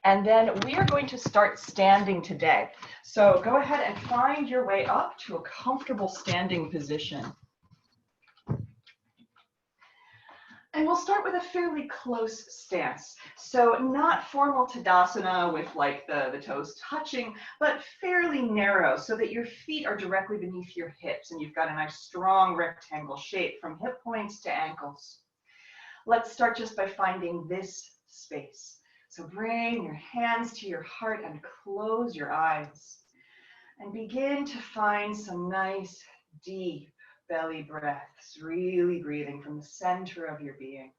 And then we are going to start standing today. So go ahead and find your way up to a comfortable standing position. And we'll start with a fairly close stance. So not formal Tadasana with like the toes touching, but fairly narrow so that your feet are directly beneath your hips and you've got a nice strong rectangle shape from hip points to ankles. Let's start just by finding this space. So bring your hands to your heart and close your eyes. And begin to find some nice, deep belly breaths, really breathing from the center of your being.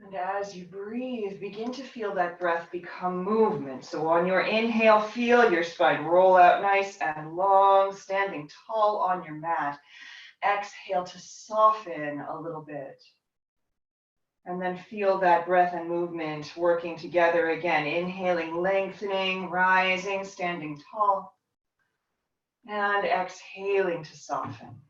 And as you breathe, begin to feel that breath become movement. So on your inhale, feel your spine roll out nice and long, standing tall on your mat. Exhale to soften a little bit. And then feel that breath and movement working together again. Inhaling, lengthening, rising, standing tall. And exhaling to soften.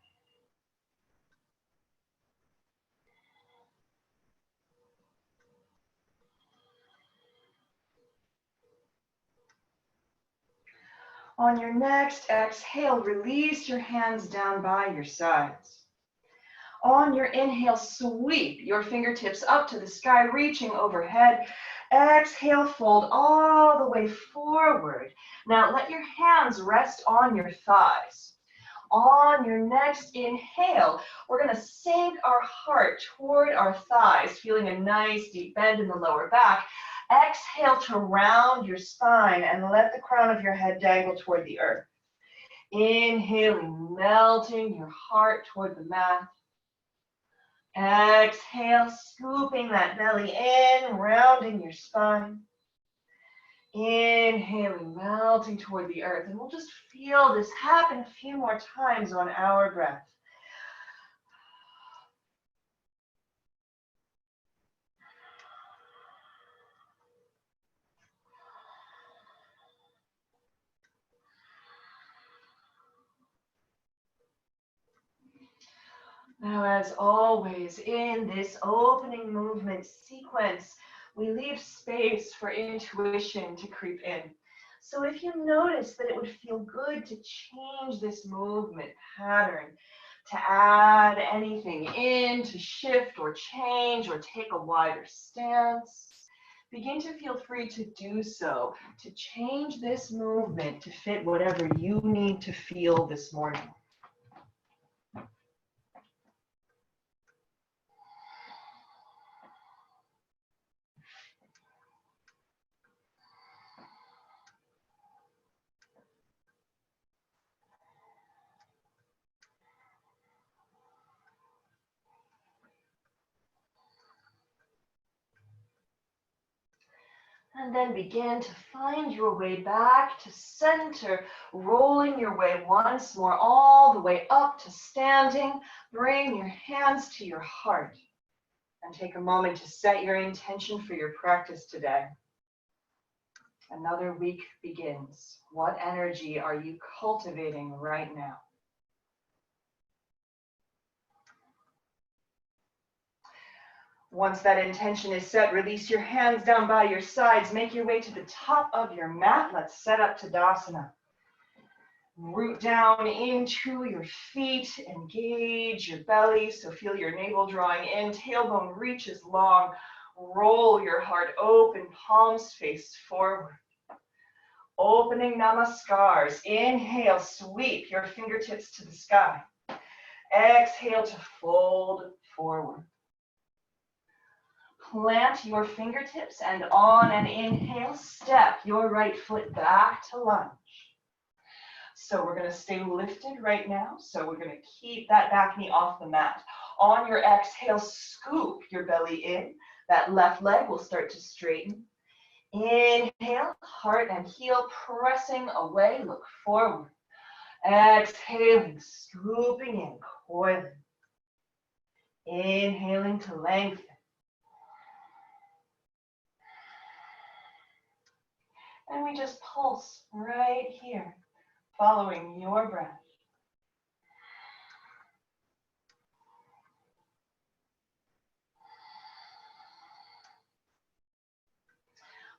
On your next exhale, release your hands down by your sides. On your inhale, sweep your fingertips up to the sky, reaching overhead. Exhale, fold all the way forward. Now let your hands rest on your thighs. On your next inhale, we're going to sink our heart toward our thighs, feeling a nice deep bend in the lower back. Exhale to round your spine and let the crown of your head dangle toward the earth. Inhaling, melting your heart toward the mat. Exhale, scooping that belly in, rounding your spine. Inhaling, melting toward the earth. And we'll just feel this happen a few more times on our breath. Now, as always, in this opening movement sequence, we leave space for intuition to creep in. So if you notice that it would feel good to change this movement pattern, to add anything in, to shift or change or take a wider stance, begin to feel free to do so, to change this movement to fit whatever you need to feel this morning. And then begin to find your way back to center, rolling your way once more all the way up to standing. Bring your hands to your heart and take a moment to set your intention for your practice today. Another week begins. What energy are you cultivating right now? Once that intention is set, release your hands down by your sides. Make your way to the top of your mat. Let's set up Tadasana. Root down into your feet. Engage your belly. So feel your navel drawing in. Tailbone reaches long. Roll your heart open. Palms face forward. Opening namaskars. Inhale, sweep your fingertips to the sky. Exhale to fold forward. Plant your fingertips and on an inhale, step your right foot back to lunge. So we're going to stay lifted right now. So we're going to keep that back knee off the mat. On your exhale, scoop your belly in. That left leg will start to straighten. Inhale, heart and heel pressing away, look forward. Exhaling, scooping in, coiling. Inhaling to lengthen. And we just pulse right here, following your breath.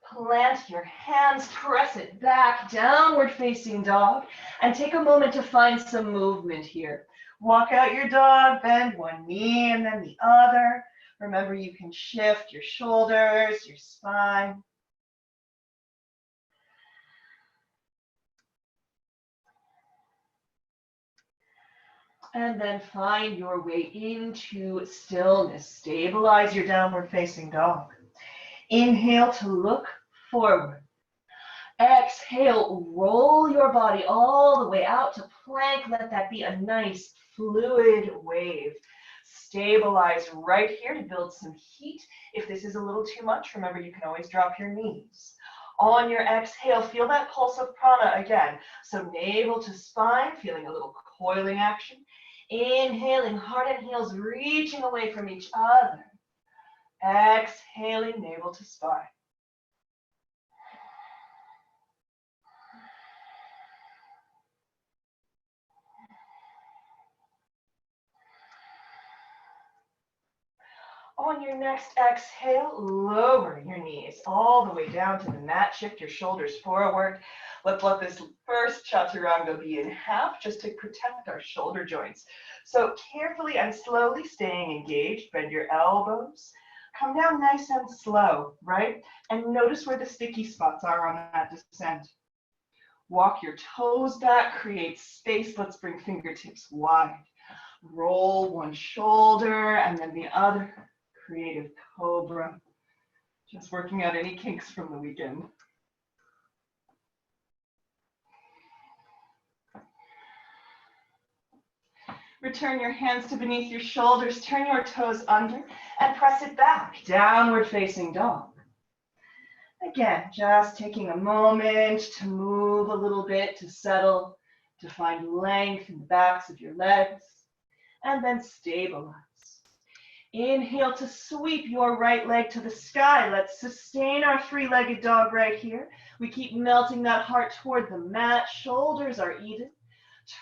Plant your hands, press it back, downward facing dog, and take a moment to find some movement here. Walk out your dog, bend one knee and then the other. Remember, you can shift your shoulders, your spine. And then find your way into stillness. Stabilize your downward facing dog. Inhale to look forward. Exhale, roll your body all the way out to plank. Let that be a nice fluid wave. Stabilize right here to build some heat. If this is a little too much, remember you can always drop your knees. On your exhale, feel that pulse of prana again. So navel to spine, feeling a little coiling action. Inhaling, heart and heels reaching away from each other. Exhaling, navel to spine. On your next exhale, lower your knees all the way down to the mat. Shift your shoulders forward. Let's let this first chaturanga be in half just to protect our shoulder joints. So carefully and slowly staying engaged, bend your elbows. Come down nice and slow, right? And notice where the sticky spots are on that descent. Walk your toes back, create space. Let's bring fingertips wide. Roll one shoulder and then the other. Creative cobra. Just working out any kinks from the weekend. Return your hands to beneath your shoulders, turn your toes under and press it back, downward facing dog. Again, just taking a moment to move a little bit, to settle, to find length in the backs of your legs, and then stabilize. Inhale to sweep your right leg to the sky. Let's sustain our three-legged dog right here. We keep melting that heart toward the mat. Shoulders are even.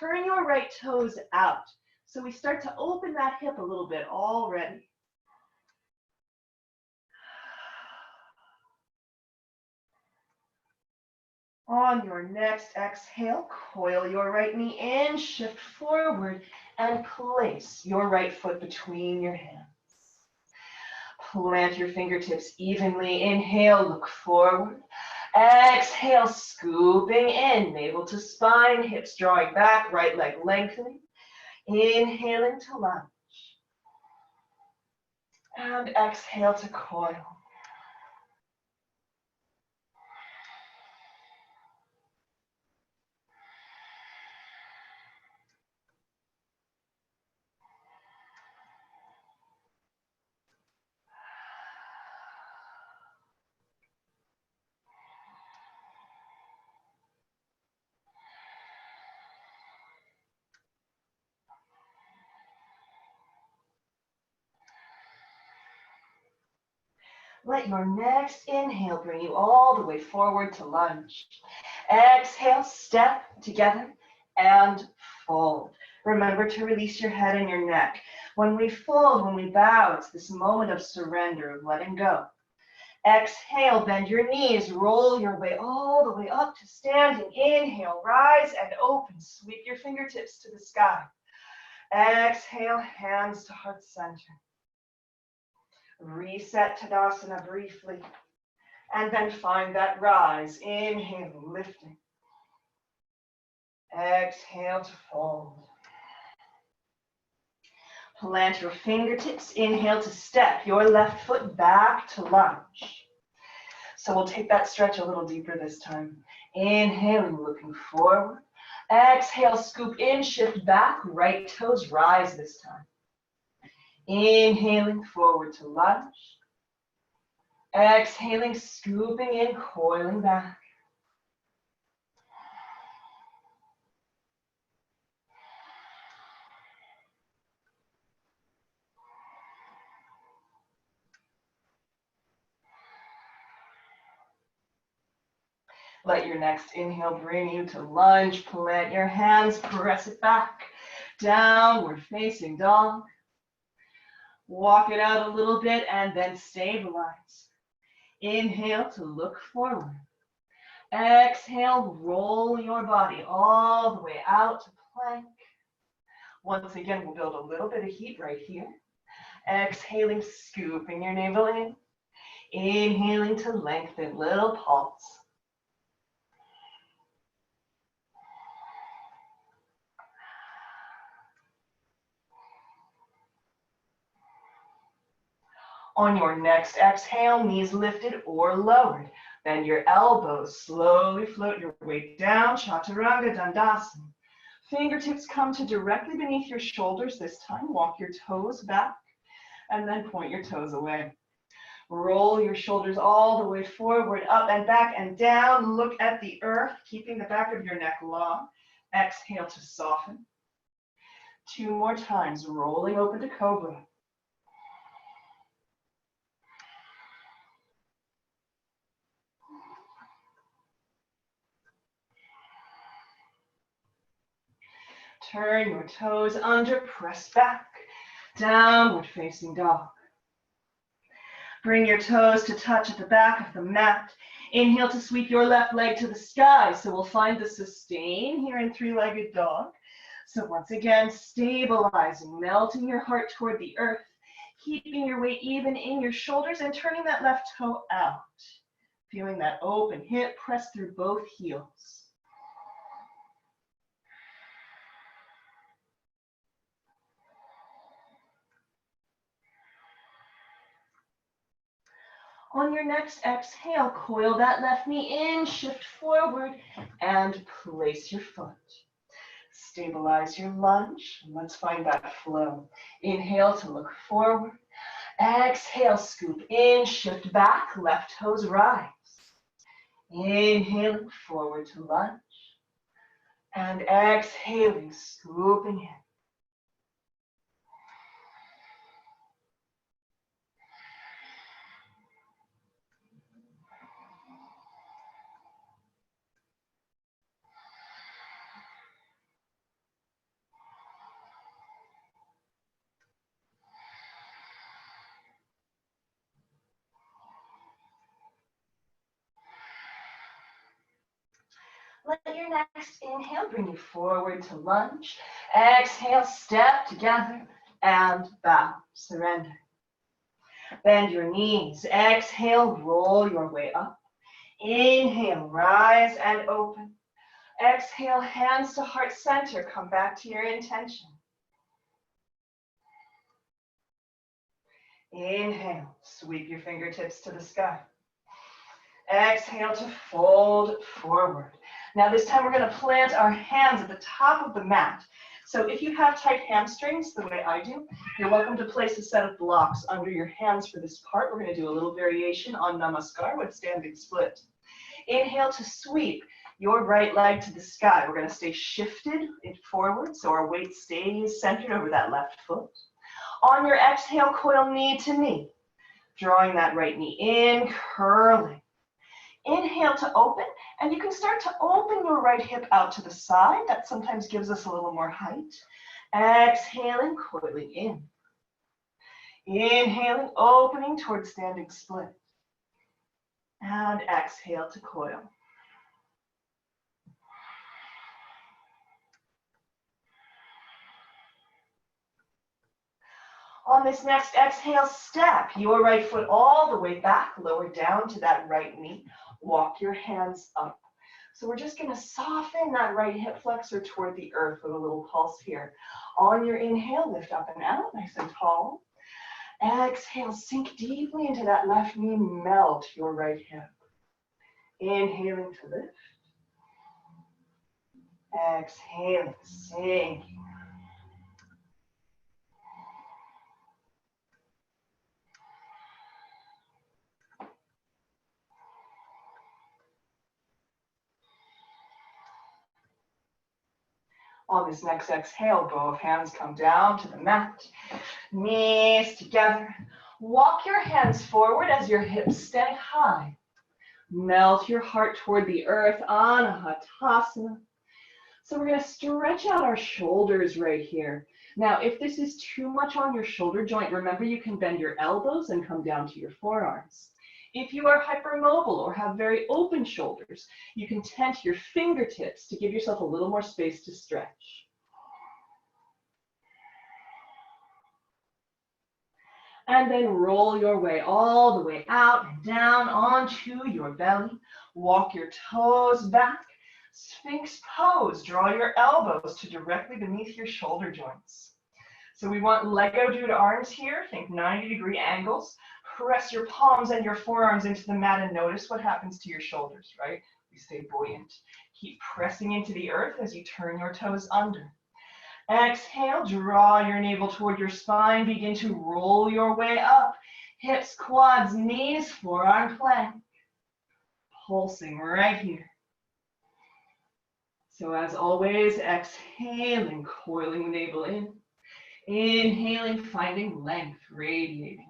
Turn your right toes out. So we start to open that hip a little bit already. On your next exhale, coil your right knee in, shift forward, and place your right foot between your hands. Plant your fingertips evenly. Inhale, look forward. Exhale, scooping in, navel to spine, hips drawing back, right leg lengthening. Inhaling to lunge. And exhale to coil. Let your next inhale bring you all the way forward to lunge. Exhale, step together and fold. Remember to release your head and your neck. When we fold, when we bow, it's this moment of surrender, of letting go. Exhale, bend your knees, roll your way all the way up to standing. Inhale, rise and open. Sweep your fingertips to the sky. Exhale, hands to heart center. Reset Tadasana briefly, and then find that rise. Inhale, lifting. Exhale to fold. Plant your fingertips. Inhale to step your left foot back to lunge. So we'll take that stretch a little deeper this time. Inhaling, looking forward. Exhale, scoop in, shift back. Right toes rise this time. Inhaling forward to lunge. Exhaling, scooping in, coiling back. Let your next inhale bring you to lunge. Plant your hands, press it back. Downward facing dog. Walk it out a little bit and then stabilize. Inhale to look forward. Exhale, roll your body all the way out to plank. Once again, we'll build a little bit of heat right here. Exhaling, scooping your navel in. Inhaling to lengthen, little pulse. On your next exhale, knees lifted or lowered. Bend your elbows, slowly float your weight down, Chaturanga Dandasana. Fingertips come to directly beneath your shoulders this time. Walk your toes back and then point your toes away. Roll your shoulders all the way forward, up and back and down. Look at the earth, keeping the back of your neck long. Exhale to soften. 2 more times, rolling open to cobra. Turn your toes under, press back, downward facing dog. Bring your toes to touch at the back of the mat. Inhale to sweep your left leg to the sky. So we'll find the sustain here in 3-legged dog. So once again, stabilizing, melting your heart toward the earth, keeping your weight even in your shoulders and turning that left toe out. Feeling that open hip, press through both heels. On your next exhale, coil that left knee in, shift forward, and place your foot. Stabilize your lunge. Let's find that flow. Inhale to look forward. Exhale, scoop in, shift back, left toes rise. Inhaling forward to lunge. And exhaling, scooping in. Let your next inhale bring you forward to lunge. Exhale, step together and bow, surrender. Bend your knees. Exhale, roll your way up. Inhale, rise and open. Exhale, hands to heart center. Come back to your intention. Inhale, sweep your fingertips to the sky. Exhale to fold forward. Now this time we're going to plant our hands at the top of the mat. So if you have tight hamstrings, the way I do, you're welcome to place a set of blocks under your hands for this part. We're going to do a little variation on Namaskar with standing split. Inhale to sweep your right leg to the sky. We're going to stay shifted forward so our weight stays centered over that left foot. On your exhale, coil knee to knee. Drawing that right knee in, curling. Inhale to open, and you can start to open your right hip out to the side. That sometimes gives us a little more height. Exhaling, coiling in. Inhaling, opening towards standing split. And exhale to coil. On this next exhale, step your right foot all the way back, lower down to that right knee. Walk your hands up. So we're just going to soften that right hip flexor toward the earth with a little pulse here. On your inhale, lift up and out, nice and tall. Exhale, sink deeply into that left knee, melt your right hip. Inhaling to lift. Exhaling, sink. On this next exhale, both hands come down to the mat. Knees together. Walk your hands forward as your hips stay high. Melt your heart toward the earth, Anahatasana. So we're going to stretch out our shoulders right here. Now, if this is too much on your shoulder joint, remember you can bend your elbows and come down to your forearms. If you are hypermobile or have very open shoulders, you can tent your fingertips to give yourself a little more space to stretch. And then roll your way all the way out and down onto your belly. Walk your toes back. Sphinx pose. Draw your elbows to directly beneath your shoulder joints. So we want Lego dude arms here. Think 90-degree angles. Press your palms and your forearms into the mat and notice what happens to your shoulders, right? We stay buoyant. Keep pressing into the earth as you turn your toes under. Exhale, draw your navel toward your spine. Begin to roll your way up. Hips, quads, knees, forearm plank. Pulsing right here. So as always, exhaling, coiling the navel in. Inhaling, finding length, radiating.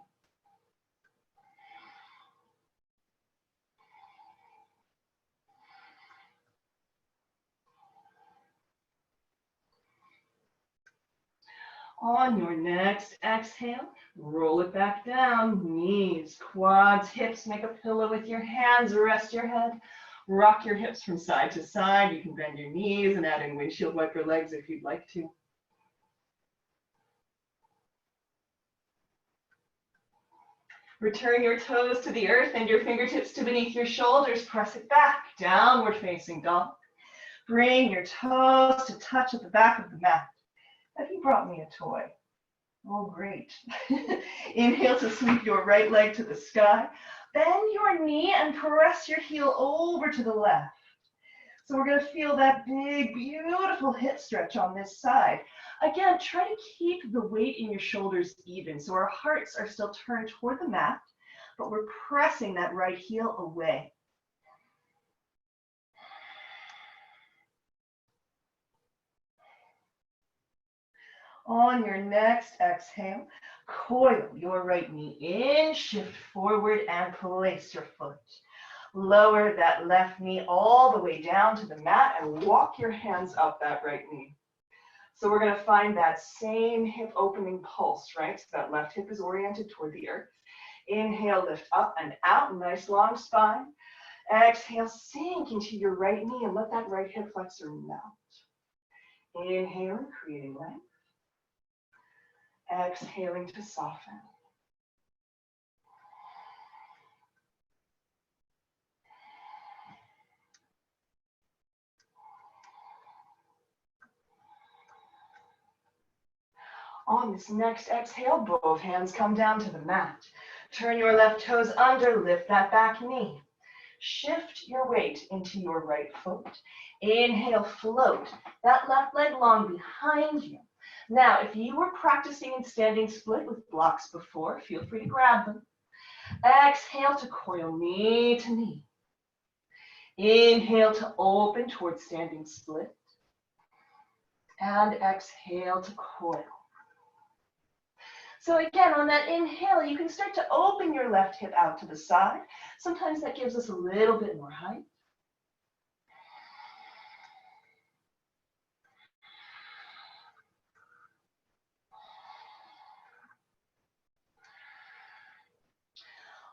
On your next exhale, roll it back down. Knees, quads, hips, make a pillow with your hands. Rest your head. Rock your hips from side to side. You can bend your knees and add in windshield wiper legs if you'd like to. Return your toes to the earth and your fingertips to beneath your shoulders. Press it back, downward facing dog. Bring your toes to touch at the back of the mat. Have you brought me a toy? Oh, great. Inhale to sweep your right leg to the sky. Bend your knee and press your heel over to the left. So we're going to feel that big, beautiful hip stretch on this side. Again, try to keep the weight in your shoulders even. So our hearts are still turned toward the mat, but we're pressing that right heel away. On your next exhale, coil your right knee in, shift forward and place your foot. Lower that left knee all the way down to the mat and walk your hands up that right knee. So we're going to find that same hip opening pulse, right? So that left hip is oriented toward the earth. Inhale, lift up and out, nice long spine. Exhale, sink into your right knee and let that right hip flexor melt. Inhaling, creating length. Exhaling to soften. On this next exhale, both hands come down to the mat. Turn your left toes under, lift that back knee. Shift your weight into your right foot. Inhale, float that left leg long behind you. Now, if you were practicing in standing split with blocks before, feel free to grab them. Exhale to coil knee to knee. Inhale to open towards standing split. And exhale to coil. So again, on that inhale, you can start to open your left hip out to the side. Sometimes that gives us a little bit more height.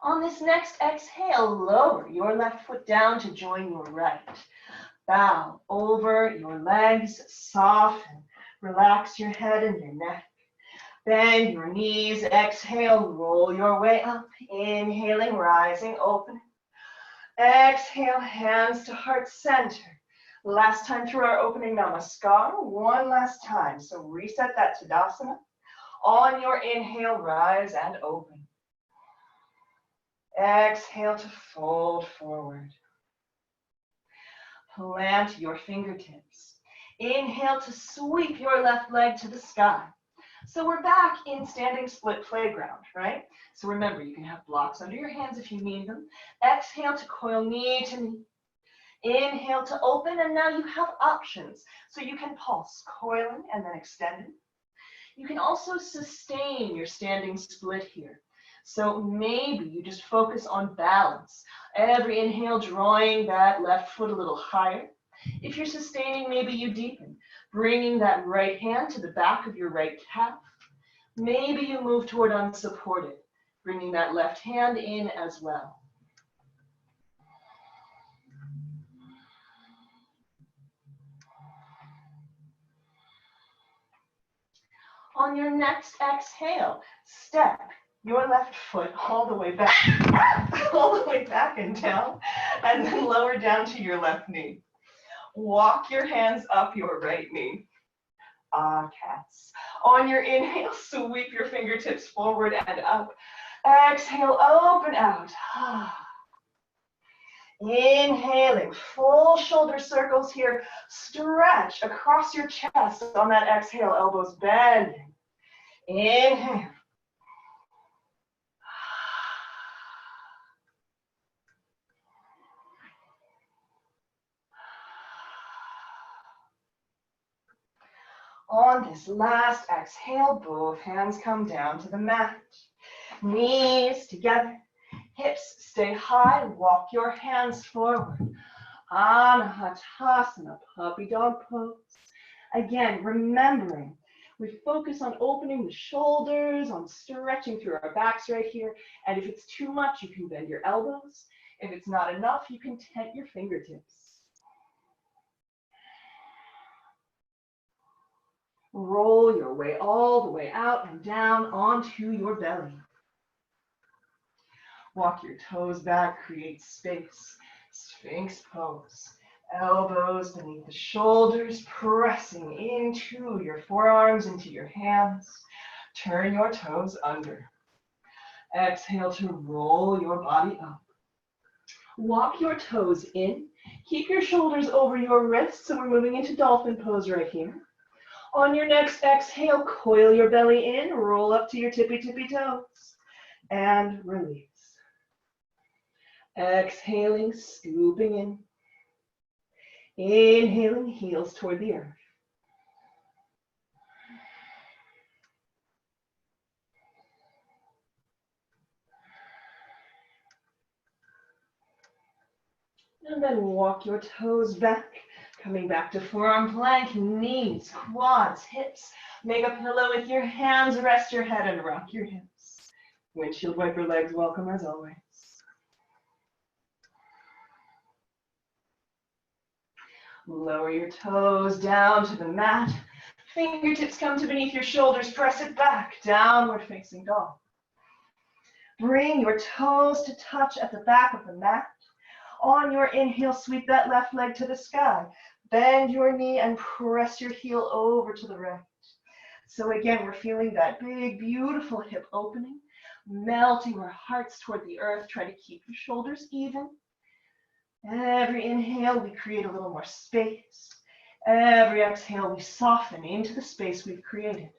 On this next exhale, lower your left foot down to join your right. Bow over your legs, soften, relax your head and your neck. Bend your knees, exhale, roll your way up. Inhaling, rising, open. Exhale, hands to heart center. Last time through our opening namaskar, one last time. So reset that Tadasana. On your inhale, rise and open. Exhale to fold forward. Plant your fingertips. Inhale to sweep your left leg to the sky. So we're back in standing split playground, right? So remember, you can have blocks under your hands if you need them. Exhale to coil knee to knee. Inhale to open, and now you have options. So you can pulse, coiling and then extending. You can also sustain your standing split here. So maybe you just focus on balance. Every inhale, drawing that left foot a little higher. If you're sustaining, maybe you deepen, bringing that right hand to the back of your right calf. Maybe you move toward unsupported, bringing that left hand in as well. On your next exhale, step your left foot all the way back, all the way back and down, and then lower down to your left knee. Walk your hands up your right knee. Ah, cats. On your inhale, sweep your fingertips forward and up. Exhale, open out. Inhaling, full shoulder circles here. Stretch across your chest on that exhale, elbows bending. Inhale. On this last exhale, both hands come down to the mat. Knees together, hips stay high, walk your hands forward. Anahatasana, puppy dog pose. Again, remembering, we focus on opening the shoulders, on stretching through our backs right here. And if it's too much, you can bend your elbows. If it's not enough, you can tent your fingertips. Roll your way all the way out and down onto your belly. Walk your toes back, create space. Sphinx pose. Elbows beneath the shoulders, pressing into your forearms, into your hands. Turn your toes under. Exhale to roll your body up. Walk your toes in. Keep your shoulders over your wrists, so we're moving into dolphin pose right here. On your next exhale, coil your belly in, roll up to your tippy toes, and release. Exhaling, scooping in. Inhaling, heels toward the earth. And then walk your toes back, coming back to forearm plank, knees, quads, hips. Make a pillow with your hands, rest your head and rock your hips. Windshield wiper legs welcome as always. Lower your toes down to the mat. Fingertips come to beneath your shoulders, press it back, downward facing dog. Bring your toes to touch at the back of the mat. On your inhale, sweep that left leg to the sky. Bend your knee and press your heel over to the right. So again, we're feeling that big, beautiful hip opening, melting our hearts toward the earth. Try to keep your shoulders even. Every inhale, we create a little more space. Every exhale, we soften into the space we've created.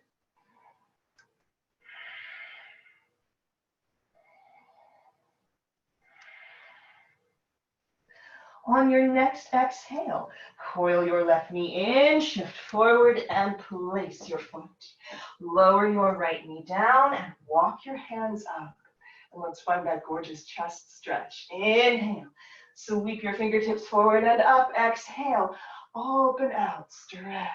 On your next exhale, coil your left knee in, shift forward, and place your foot. Lower your right knee down and walk your hands up. And let's find that gorgeous chest stretch. Inhale, sweep your fingertips forward and up. Exhale, open out, stretch.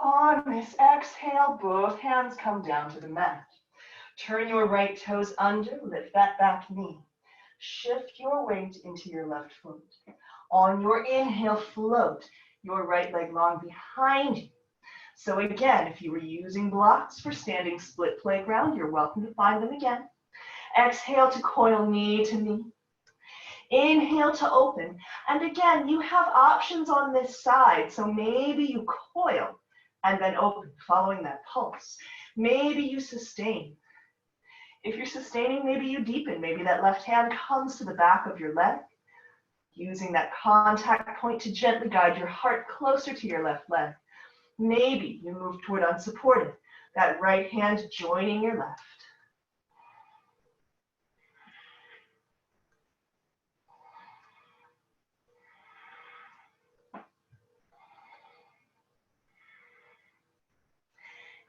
On this exhale, both hands come down to the mat. Turn your right toes under, lift that back knee. Shift your weight into your left foot. On your inhale, float your right leg long behind you. So again, if you were using blocks for standing split playground, you're welcome to find them again. Exhale to coil knee to knee. Inhale to open. And again, you have options on this side. So maybe you coil and then open, following that pulse. Maybe you sustain. If you're sustaining, maybe you deepen. Maybe that left hand comes to the back of your leg, using that contact point to gently guide your heart closer to your left leg. Maybe you move toward unsupported, that right hand joining your left.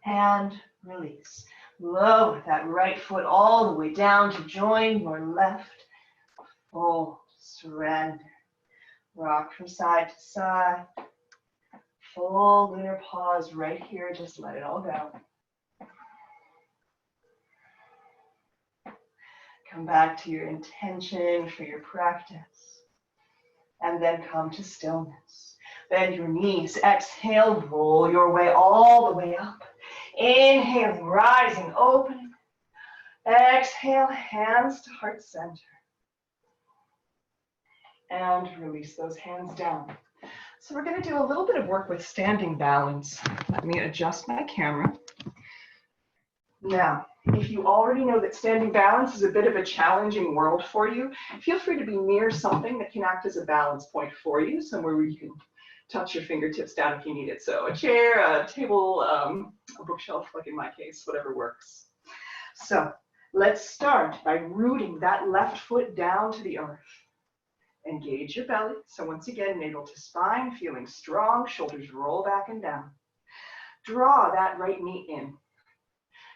And release. Lower that right foot all the way down to join your left. Fold, surrender. Rock from side to side. Full lunar pause right here. Just let it all go. Come back to your intention for your practice. And then come to stillness. Bend your knees. Exhale, roll your way all the way up. Inhaling, rising, opening. Exhale, hands to heart center. And release those hands down. So we're going to do a little bit of work with standing balance. Let me adjust my camera. Now, if you already know that standing balance is a bit of a challenging world for you, feel free to be near something that can act as a balance point for you, somewhere where you can touch your fingertips down if you need it. So a chair, a table, a bookshelf, like in my case, whatever works. So let's start by rooting that left foot down to the earth. Engage your belly. So once again, navel to spine, feeling strong, shoulders roll back and down. Draw that right knee in.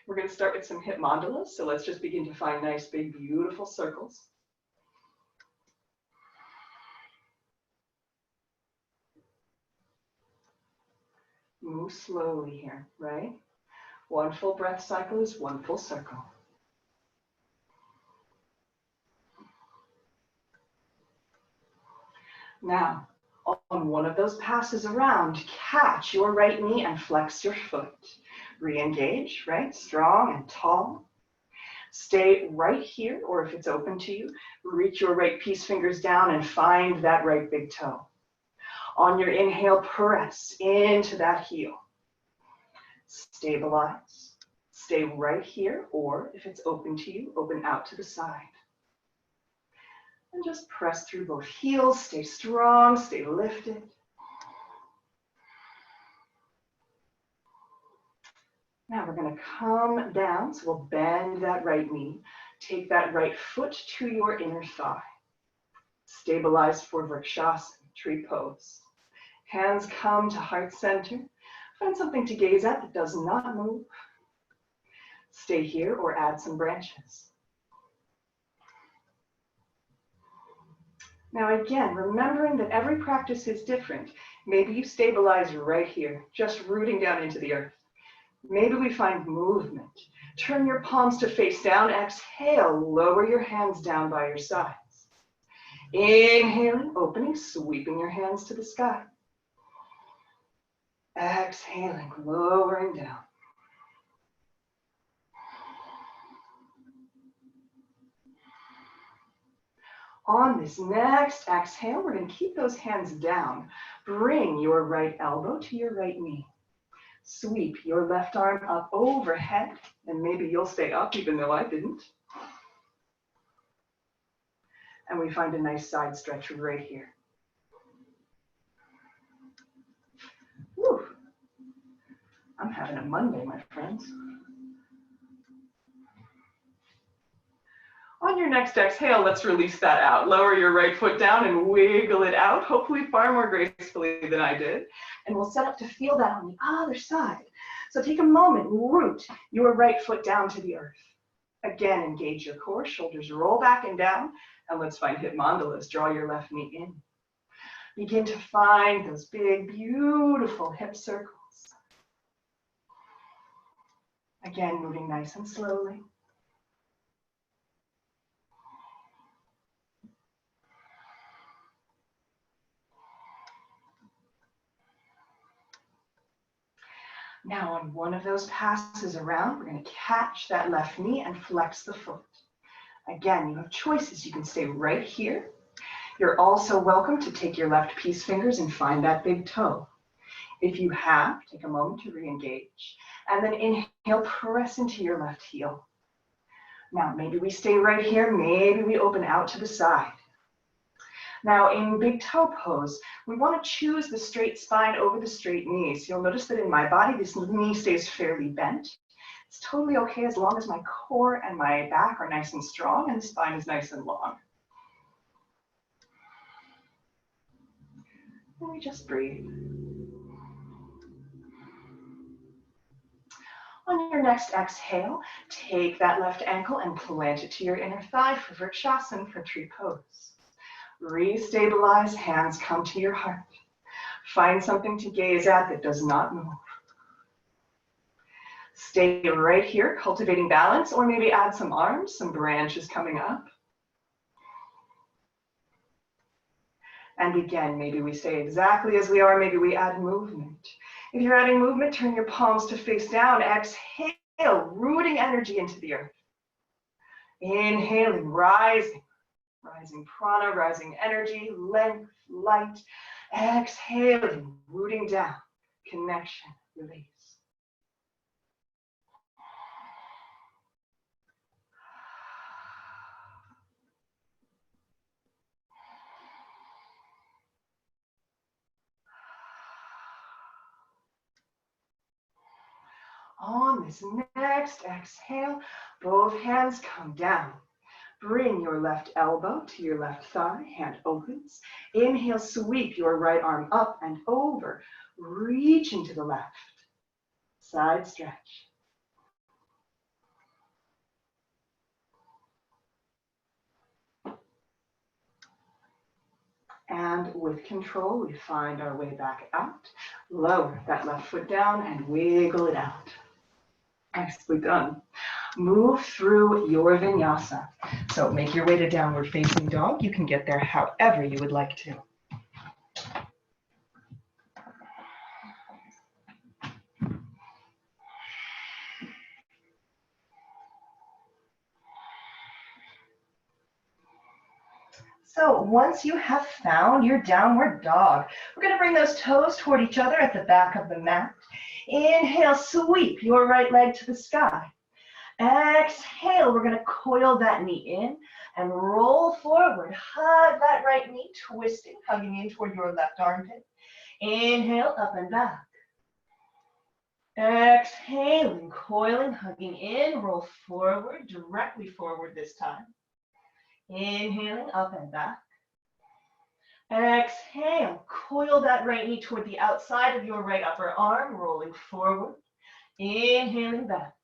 We're going to start with some hip mandalas. So let's just begin to find nice, big, beautiful circles. Move slowly here, right? One full breath cycle is one full circle. Now, on one of those passes around, catch your right knee and flex your foot. Re-engage, right? Strong and tall. Stay right here, or if it's open to you, reach your right peace fingers down and find that right big toe. On your inhale, press into that heel. Stabilize. Stay right here, or if it's open to you, open out to the side. And just press through both heels. Stay strong, stay lifted. Now we're going to come down, so we'll bend that right knee. Take that right foot to your inner thigh. Stabilize for Vrikshasana, tree pose. Hands come to heart center. Find something to gaze at that does not move. Stay here or add some branches. Now again, remembering that every practice is different. Maybe you stabilize right here, just rooting down into the earth. Maybe we find movement. Turn your palms to face down. Exhale, lower your hands down by your sides. Inhaling, opening, sweeping your hands to the sky. Exhaling, lowering down. On this next exhale, we're going to keep those hands down. Bring your right elbow to your right knee. Sweep your left arm up overhead, and maybe you'll stay up even though I didn't. And we find a nice side stretch right here. Whew. I'm having a Monday, my friends. On your next exhale, let's release that out. Lower your right foot down and wiggle it out, hopefully far more gracefully than I did. And we'll set up to feel that on the other side. So take a moment, root your right foot down to the earth. Again, engage your core, shoulders roll back and down, and let's find hip mandalas. Draw your left knee in. Begin to find those big, beautiful hip circles. Again, moving nice and slowly. Now on one of those passes around, we're going to catch that left knee and flex the foot. Again, you have choices. You can stay right here. You're also welcome to take your left peace fingers and find that big toe. If you have, take a moment to re-engage. And then inhale, press into your left heel. Now maybe we stay right here. Maybe we open out to the side. Now in big toe pose, we want to choose the straight spine over the straight knees. You'll notice that in my body, this knee stays fairly bent. It's totally okay as long as my core and my back are nice and strong and the spine is nice and long. And we just breathe. On your next exhale, take that left ankle and plant it to your inner thigh for Vrikshasana for tree pose. Restabilize, hands come to your heart. Find something to gaze at that does not move. Stay right here, cultivating balance, or maybe add some arms, some branches coming up. And again, maybe we stay exactly as we are, maybe we add movement. If you're adding movement, turn your palms to face down. Exhale, rooting energy into the earth. Inhaling, rising. Rising prana, rising energy, length, light. Exhaling, rooting down, connection, release. On this next exhale, both hands come down. Bring your left elbow to your left thigh, hand opens. Inhale, sweep your right arm up and over, reaching to the left. Side stretch. And with control, we find our way back out. Lower that left foot down and wiggle it out. Nicely done. Move through your vinyasa. So make your way to downward facing dog. You can get there however you would like to. So once you have found your downward dog, we're going to bring those toes toward each other at the back of the mat. Inhale, sweep your right leg to the sky. Exhale, we're going to coil that knee in and roll forward. Hug that right knee, twisting, hugging in toward your left armpit. Inhale, up and back. Exhaling, coiling, hugging in, roll forward, directly forward this time. Inhaling, up and back. Exhale, coil that right knee toward the outside of your right upper arm, rolling forward. Inhaling back.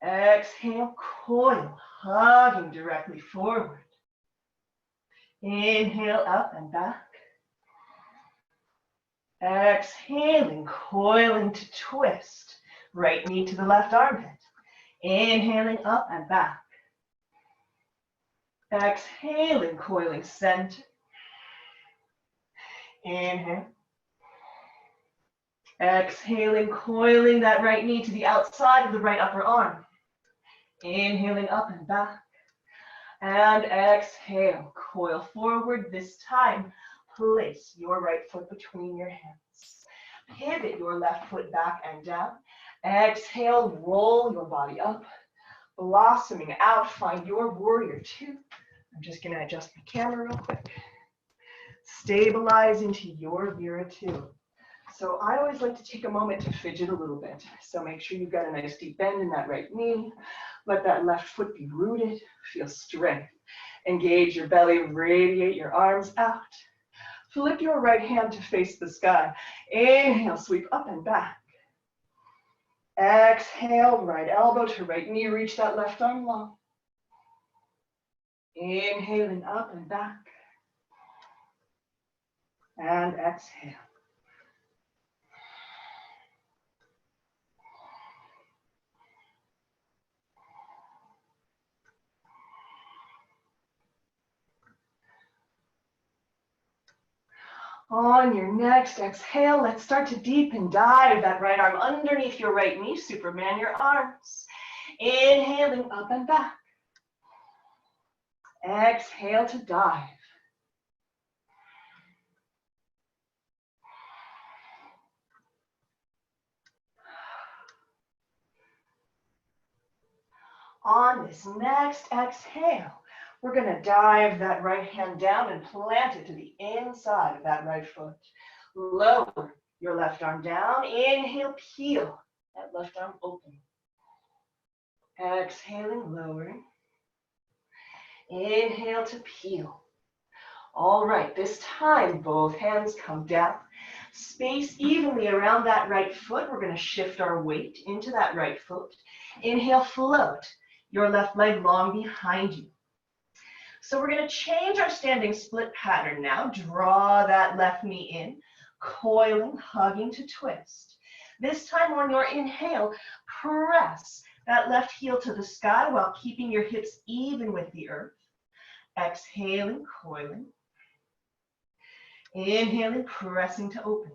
Exhale, coil, hugging directly forward. Inhale, up and back. Exhaling, coiling to twist. Right knee to the left armpit. Inhaling, up and back. Exhaling, coiling center. Inhale. Exhaling, coiling that right knee to the outside of the right upper arm. Inhaling up and back. And exhale, coil forward. This time, place your right foot between your hands. Pivot your left foot back and down. Exhale, roll your body up. Blossoming out, find your warrior two. I'm just going to adjust my camera real quick. Stabilize into your Vira-2. So I always like to take a moment to fidget a little bit. So make sure you've got a nice deep bend in that right knee. Let that left foot be rooted. Feel strength. Engage your belly, radiate your arms out. Flip your right hand to face the sky. Inhale, sweep up and back. Exhale, right elbow to right knee, reach that left arm long. Inhaling up and back. And exhale. On your next exhale, let's start to deepen dive that right arm underneath your right knee. Superman your arms. Inhaling up and back. Exhale to dive. On this next exhale, We're going to dive that right hand down and plant it to the inside of that right foot. Lower your left arm down. Inhale, peel that left arm open. Exhaling, lowering. Inhale to peel. All right, this time both hands come down. Space evenly around that right foot. We're going to shift our weight into that right foot. Inhale, float your left leg long behind you. So we're going to change our standing split pattern now. Draw that left knee in, coiling, hugging to twist. This time on your inhale, press that left heel to the sky while keeping your hips even with the earth. Exhaling, coiling. Inhaling, pressing to open.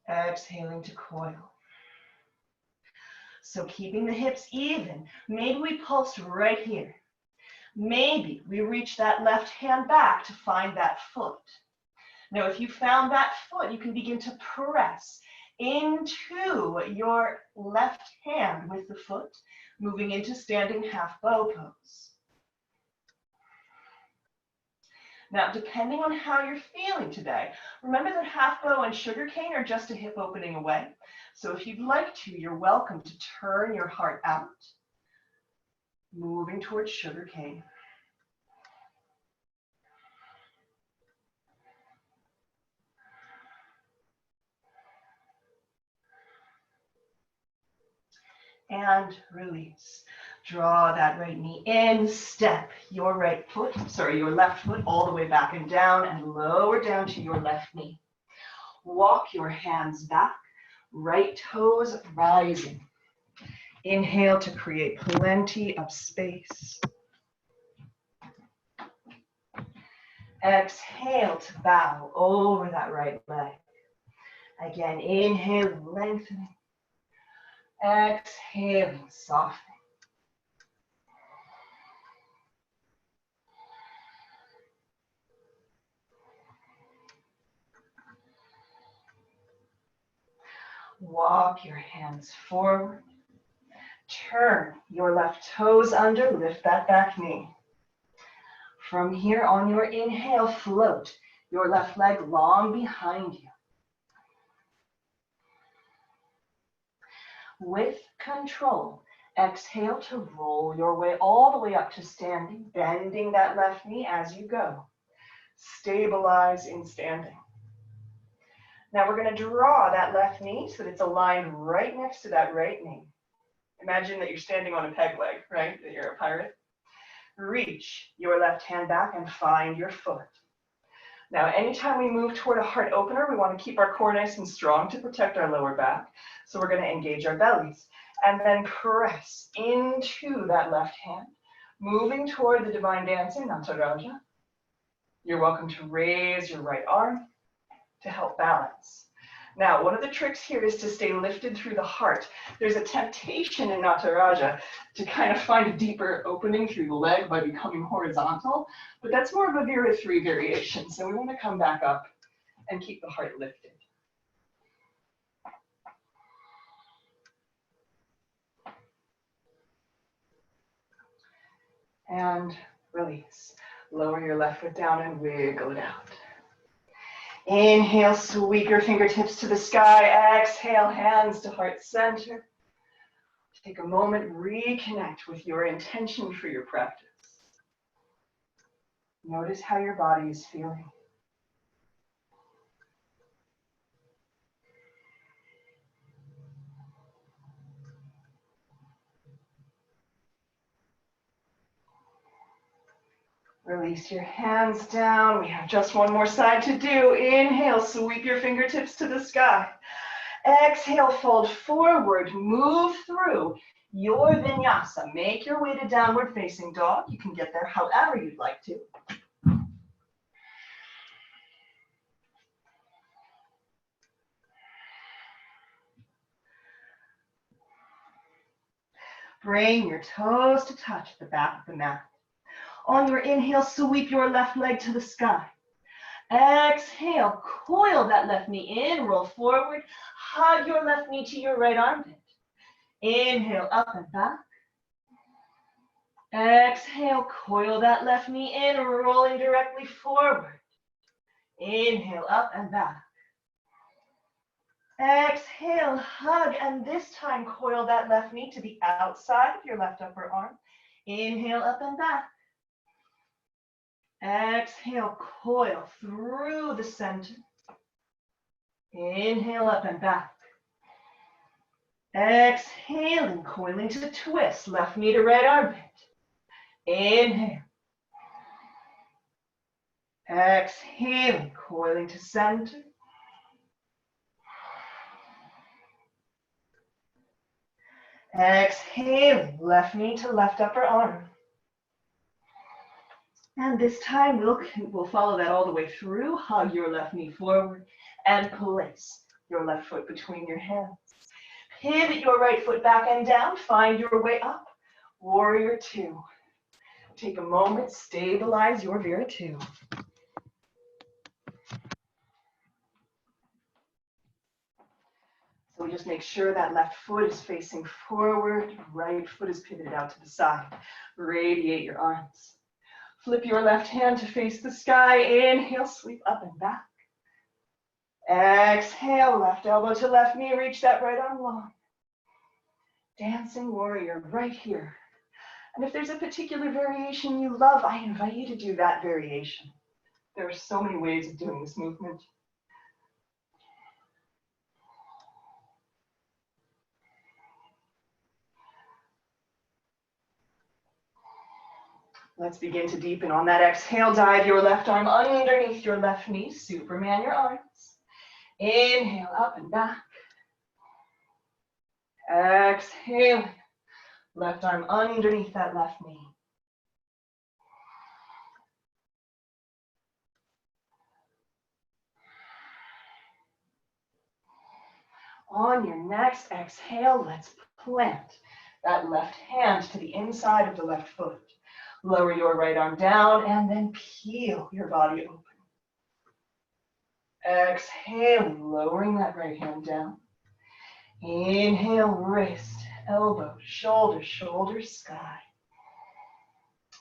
Exhaling to coil. So keeping the hips even, maybe we pulse right here. Maybe we reach that left hand back to find that foot. Now, if you found that foot, you can begin to press into your left hand with the foot, moving into standing half bow pose. Now, depending on how you're feeling today, remember that half bow and sugar cane are just a hip opening away. So if you'd like to, you're welcome to turn your heart out, moving towards sugar cane. And release. Draw that right knee in, step your your left foot all the way back and down and lower down to your left knee. Walk your hands back, right toes rising. Inhale to create plenty of space. Exhale to bow over that right leg. Again, inhale, lengthening. Exhaling, softening. Walk your hands forward. Turn your left toes under, lift that back knee. From here on your inhale, float your left leg long behind you. With control, exhale to roll your way all the way up to standing, bending that left knee as you go. Stabilize in standing. Now we're going to draw that left knee so that it's aligned right next to that right knee. Imagine that you're standing on a peg leg, right? That you're a pirate. Reach your left hand back and find your foot. Now, anytime we move toward a heart opener, we want to keep our core nice and strong to protect our lower back. So we're going to engage our bellies and then press into that left hand, moving toward the divine dancing, Nataraja. You're welcome to raise your right arm to help balance. Now, one of the tricks here is to stay lifted through the heart. There's a temptation in Nataraja to kind of find a deeper opening through the leg by becoming horizontal, but that's more of a Vira-3 variation. So we want to come back up and keep the heart lifted. And release. Lower your left foot down and wiggle it out. Inhale, sweep your fingertips to the sky. Exhale, hands to heart center. Take a moment, reconnect with your intention for your practice. Notice how your body is feeling. Release your hands down. We have just one more side to do. Inhale, sweep your fingertips to the sky. Exhale, fold forward, move through your vinyasa. Make your way to downward facing dog. You can get there however you'd like to. Bring your toes to touch the back of the mat. On your inhale, sweep your left leg to the sky. Exhale, coil that left knee in, roll forward, hug your left knee to your right armpit. Inhale, up and back. Exhale, coil that left knee in, rolling directly forward. Inhale, up and back. Exhale, hug, and this time coil that left knee to the outside of your left upper arm. Inhale, up and back. Exhale, coil through the center. Inhale, up and back. Exhaling, coiling to twist, left knee to right armpit. Inhale. Exhaling, coiling to center. Exhaling, left knee to left upper arm. And this time we'll follow that all the way through. Hug your left knee forward and place your left foot between your hands. Pivot your right foot back and down. Find your way up. Warrior two. Take a moment, stabilize your Vira two. So just make sure that left foot is facing forward, right foot is pivoted out to the side. Radiate your arms. Flip your left hand to face the sky. Inhale, sweep up and back. Exhale, left elbow to left knee, reach that right arm long. Dancing warrior right here. And if there's a particular variation you love, I invite you to do that variation. There are so many ways of doing this movement. Let's begin to deepen on that exhale. Dive your left arm underneath your left knee. Superman your arms. Inhale, up and back. Exhale. Left arm underneath that left knee. On your next exhale, let's plant that left hand to the inside of the left foot. Lower your right arm down and then peel your body open. Exhaling, lowering that right hand down. Inhale, wrist, elbow, shoulder, shoulder, sky.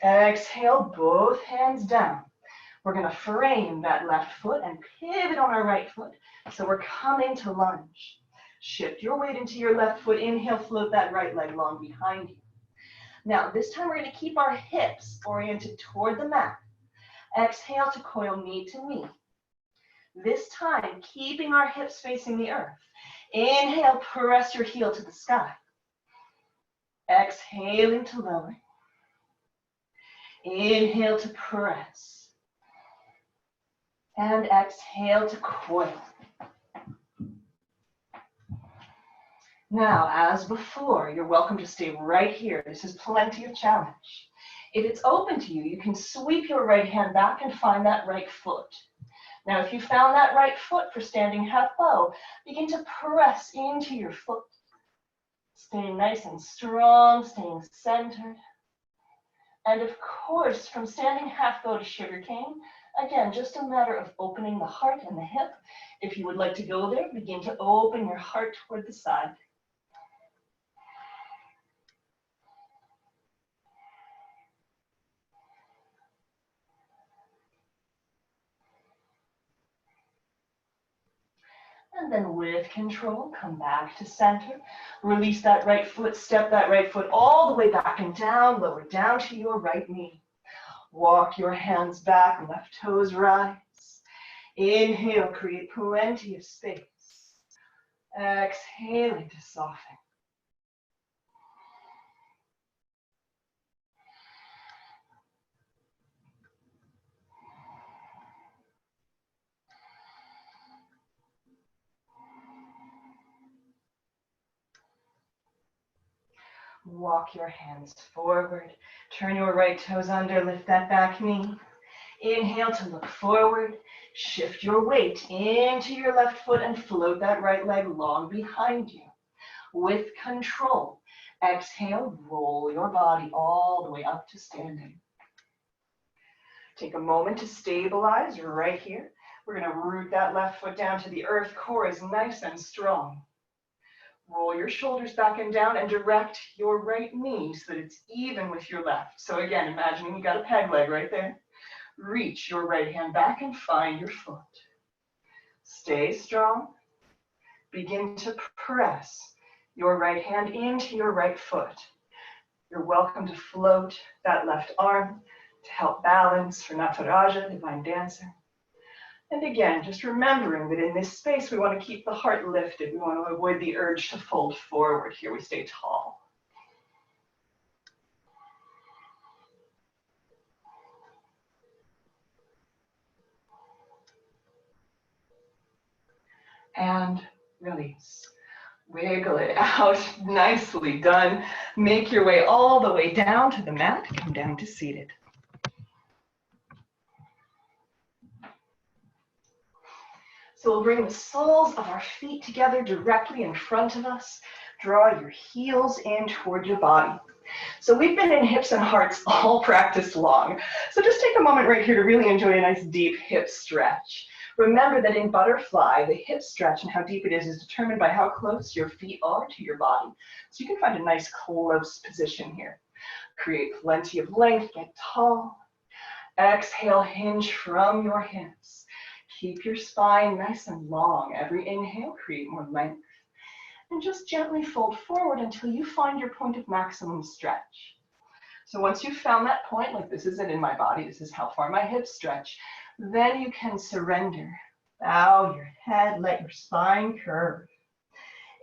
Exhale, both hands down. We're going to frame that left foot and pivot on our right foot. So we're coming to lunge. Shift your weight into your left foot. Inhale, float that right leg long behind you. Now, this time we're going to keep our hips oriented toward the mat. Exhale to coil knee to knee. This time, keeping our hips facing the earth. Inhale, press your heel to the sky. Exhaling to lower. Inhale to press. And exhale to coil. Now, as before, you're welcome to stay right here. This is plenty of challenge. If it's open to you, you can sweep your right hand back and find that right foot. Now, if you found that right foot for standing half bow, begin to press into your foot. Staying nice and strong, staying centered. And of course, from standing half bow to sugarcane, again, just a matter of opening the heart and the hip. If you would like to go there, begin to open your heart toward the side. And then with control, come back to center. Release that right foot, step that right foot all the way back and down, lower down to your right knee. Walk your hands back, left toes rise. Inhale, create plenty of space. Exhaling to soften. Walk your hands forward. Turn your right toes under, lift that back knee. Inhale to look forward. Shift your weight into your left foot and float that right leg long behind you. With control, exhale, roll your body all the way up to standing. Take a moment to stabilize right here. We're going to root that left foot down to the earth. Core is nice and strong. Roll your shoulders back and down and direct your right knee so that it's even with your left. So again, imagining you got a peg leg right there. Reach your right hand back and find your foot. Stay strong. Begin to press your right hand into your right foot. You're welcome to float that left arm to help balance for Nataraja, Divine Dancer. And again, just remembering that in this space, we want to keep the heart lifted. We want to avoid the urge to fold forward. Here we stay tall. And release. Wiggle it out. Nicely done. Make your way all the way down to the mat. Come down to seated. So we'll bring the soles of our feet together directly in front of us. Draw your heels in toward your body. So we've been in hips and hearts all practice long. So just take a moment right here to really enjoy a nice deep hip stretch. Remember that in butterfly, the hip stretch and how deep it is determined by how close your feet are to your body. So you can find a nice close position here. Create plenty of length, get tall. Exhale, hinge from your hips. Keep your spine nice and long. Every inhale, create more length. And just gently fold forward until you find your point of maximum stretch. So once you've found that point, like this isn't in my body, this is how far my hips stretch, then you can surrender. Bow your head, let your spine curve.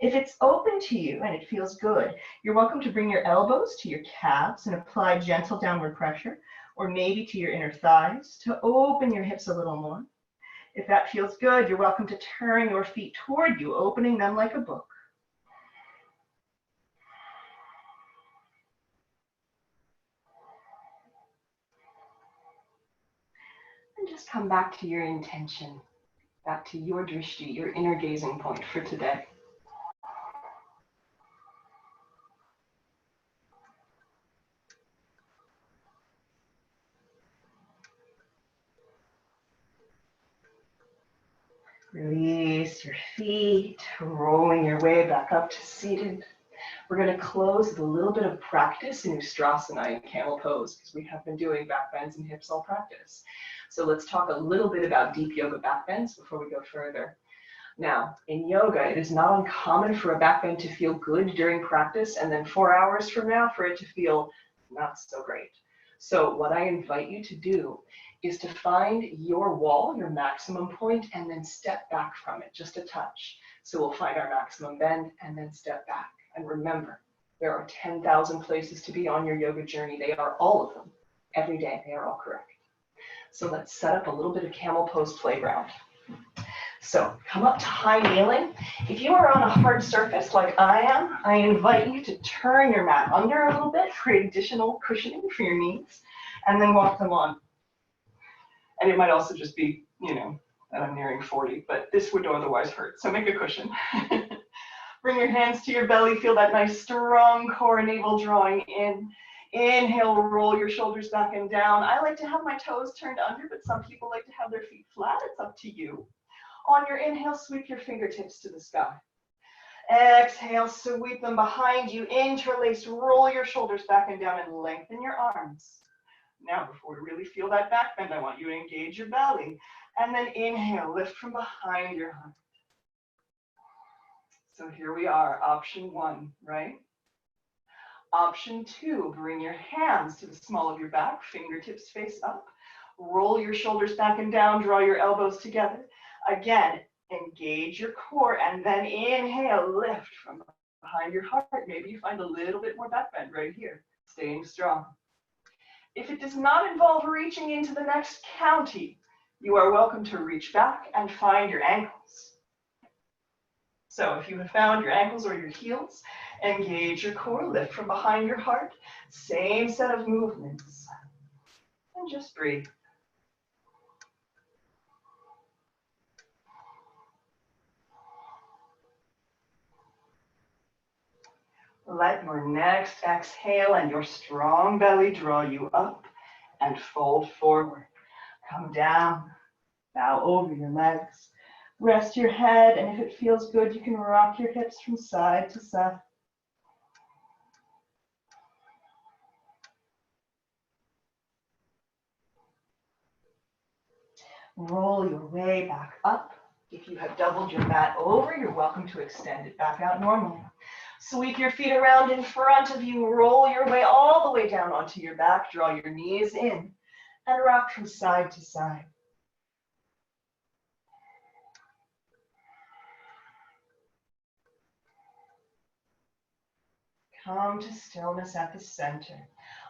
If it's open to you and it feels good, you're welcome to bring your elbows to your calves and apply gentle downward pressure, or maybe to your inner thighs to open your hips a little more. If that feels good, you're welcome to turn your feet toward you, opening them like a book. And just come back to your intention, back to your drishti, your inner gazing point for today. Release your feet, rolling your way back up to seated. We're going to close with a little bit of practice in Ustrasana and camel pose because we have been doing back bends and hips all practice. So let's talk a little bit about deep yoga back bends before we go further. Now, in yoga, it is not uncommon for a back bend to feel good during practice and then 4 hours from now for it to feel not so great. So what I invite you to do is to find your wall, your maximum point, and then step back from it, just a touch. So we'll find our maximum bend and then step back. And remember, there are 10,000 places to be on your yoga journey. They are all of them. Every day, they are all correct. So let's set up a little bit of camel pose playground. So come up to high kneeling. If you are on a hard surface like I am, I invite you to turn your mat under a little bit, create additional cushioning for your knees, and then walk them on. And it might also just be, that I'm nearing 40, but this would otherwise hurt. So make a cushion. Bring your hands to your belly. Feel that nice strong core, navel drawing in. Inhale, roll your shoulders back and down. I like to have my toes turned under, but some people like to have their feet flat. It's up to you. On your inhale, sweep your fingertips to the sky. Exhale, sweep them behind you. Interlace, roll your shoulders back and down and lengthen your arms. Now, before we really feel that back bend, I want you to engage your belly. And then inhale, lift from behind your heart. So here we are, option 1, right? Option 2, bring your hands to the small of your back, fingertips face up. Roll your shoulders back and down, draw your elbows together. Again, engage your core and then inhale, lift from behind your heart. Maybe you find a little bit more back bend right here, staying strong. If it does not involve reaching into the next county, you are welcome to reach back and find your ankles. So if you have found your ankles or your heels, engage your core, lift from behind your heart. Same set of movements. And just breathe. Let your next exhale and your strong belly draw you up and fold forward. Come down, bow over your legs. Rest your head, and if it feels good, you can rock your hips from side to side. Roll your way back up. If you have doubled your mat over, you're welcome to extend it back out normally. Sweep your feet around in front of you. Roll your way all the way down onto your back. Draw your knees in and rock from side to side. Come to stillness at the center.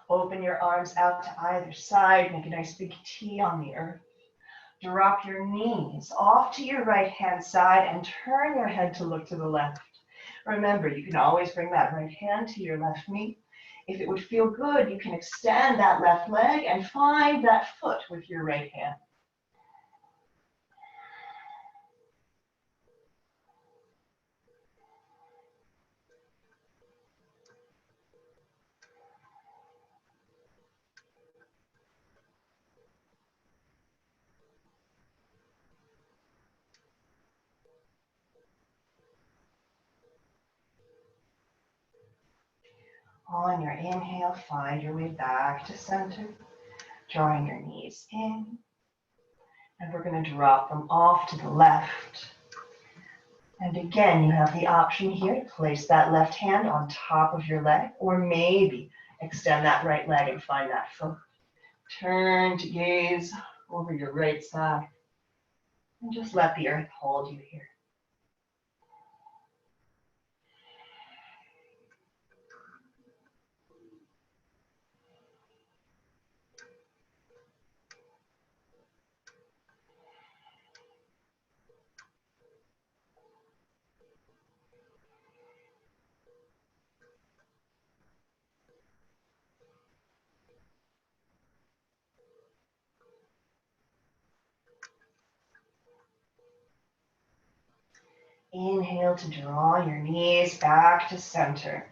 Open your arms out to either side. Make a nice big T on the earth. Drop your knees off to your right hand side and turn your head to look to the left. Remember, you can always bring that right hand to your left knee. If it would feel good, you can extend that left leg and find that foot with your right hand. On your inhale, find your way back to center, drawing your knees in, and we're going to drop them off to the left. And again, you have the option here to place that left hand on top of your leg, or maybe extend that right leg and find that foot. Turn to gaze over your right side, and just let the earth hold you here. Inhale to draw your knees back to center.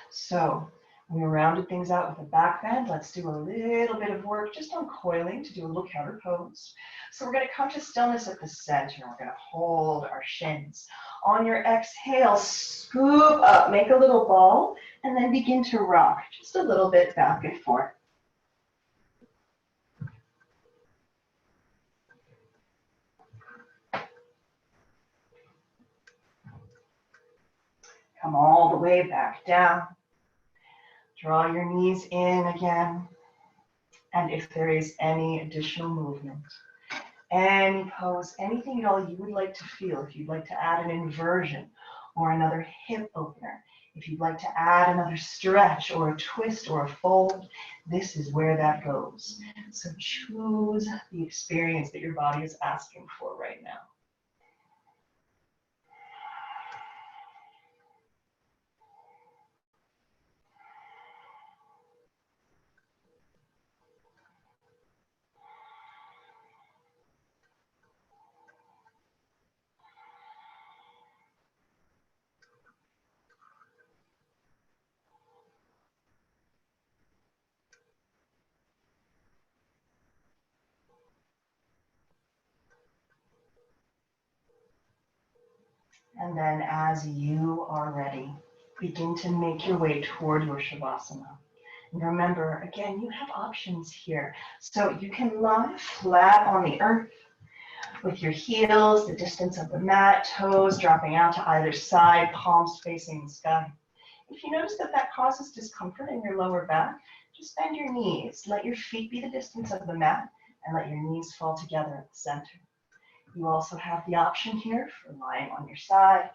So we rounded things out with a back bend. Let's do a little bit of work just on coiling to do a little counter pose. So we're going to come to stillness at the center. We're going to hold our shins. On your exhale, scoop up, make a little ball, and then begin to rock just a little bit back and forth. Come all the way back down. Draw your knees in again. And if there is any additional movement, any pose, anything at all you would like to feel, if you'd like to add an inversion or another hip opener, if you'd like to add another stretch or a twist or a fold, this is where that goes. So choose the experience that your body is asking for right now. And then as you are ready, begin to make your way toward your Shavasana. And remember, again, you have options here. So you can lie flat on the earth with your heels, the distance of the mat, toes dropping out to either side, palms facing the sky. If you notice that that causes discomfort in your lower back, just bend your knees. Let your feet be the distance of the mat and let your knees fall together at the center. You also have the option here for lying on your side,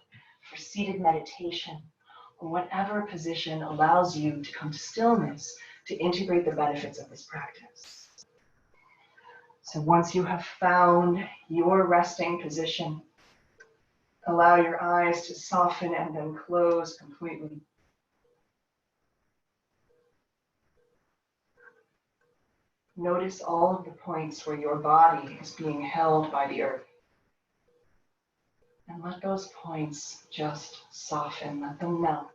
for seated meditation, or whatever position allows you to come to stillness to integrate the benefits of this practice. So once you have found your resting position, allow your eyes to soften and then close completely. Notice all of the points where your body is being held by the earth. And let those points just soften, let them melt.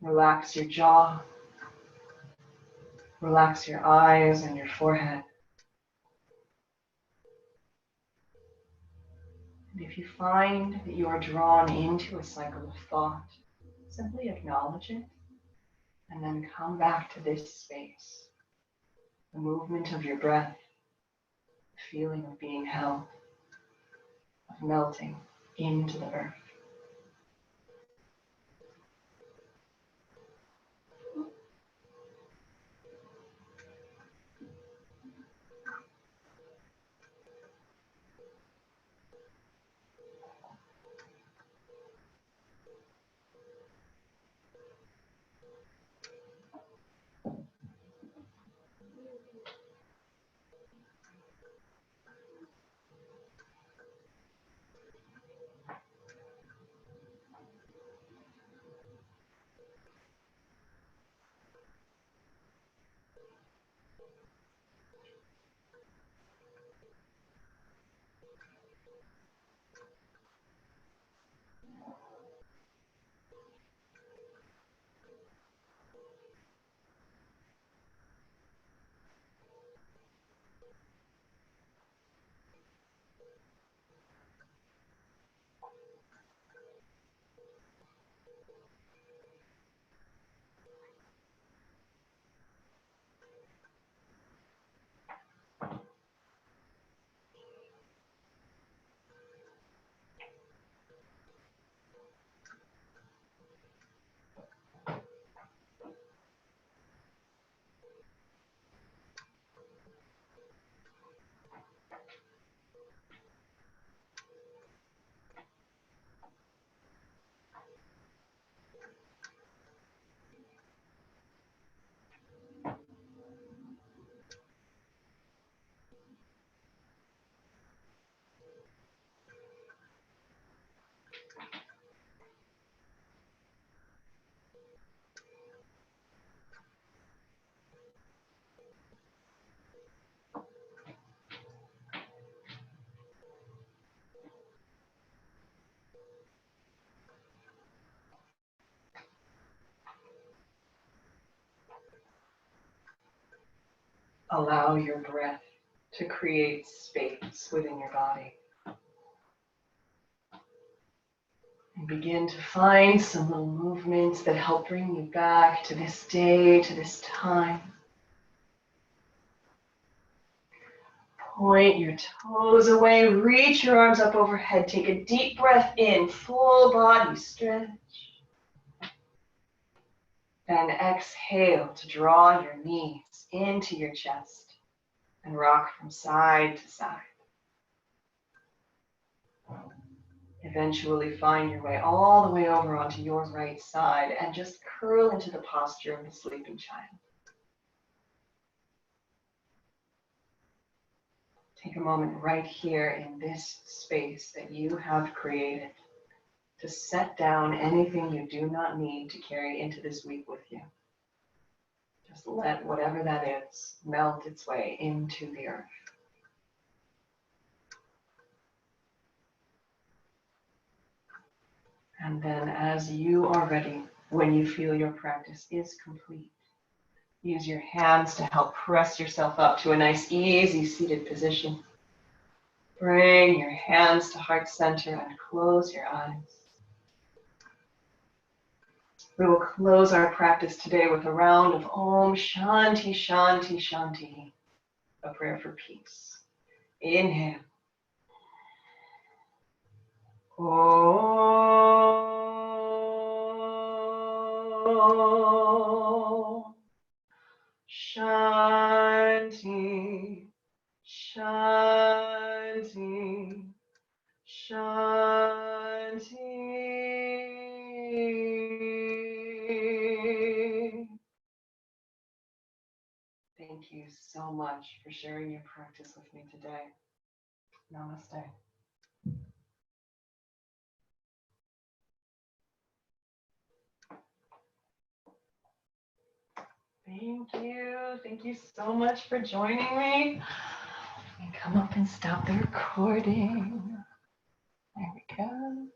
Relax your jaw. Relax your eyes and your forehead. If you find that you are drawn into a cycle of thought, simply acknowledge it and then come back to this space. The movement of your breath, the feeling of being held, of melting into the earth. Allow your breath to create space within your body. And begin to find some little movements that help bring you back to this day, to this time. Point your toes away, reach your arms up overhead, take a deep breath in, full body stretch. Then exhale to draw your knees into your chest and rock from side to side. Eventually find your way all the way over onto your right side and just curl into the posture of the sleeping child. Take a moment right here in this space that you have created to set down anything you do not need to carry into this week with you. Just let whatever that is melt its way into the earth. And then as you are ready, when you feel your practice is complete, use your hands to help press yourself up to a nice, easy seated position. Bring your hands to heart center and close your eyes. We will close our practice today with a round of Om Shanti Shanti Shanti, a prayer for peace. Inhale. Om Shanti Shanti Shanti. Thank you so much for sharing your practice with me today. Namaste. Thank you. Thank you so much for joining me. And come up and stop the recording. There we go.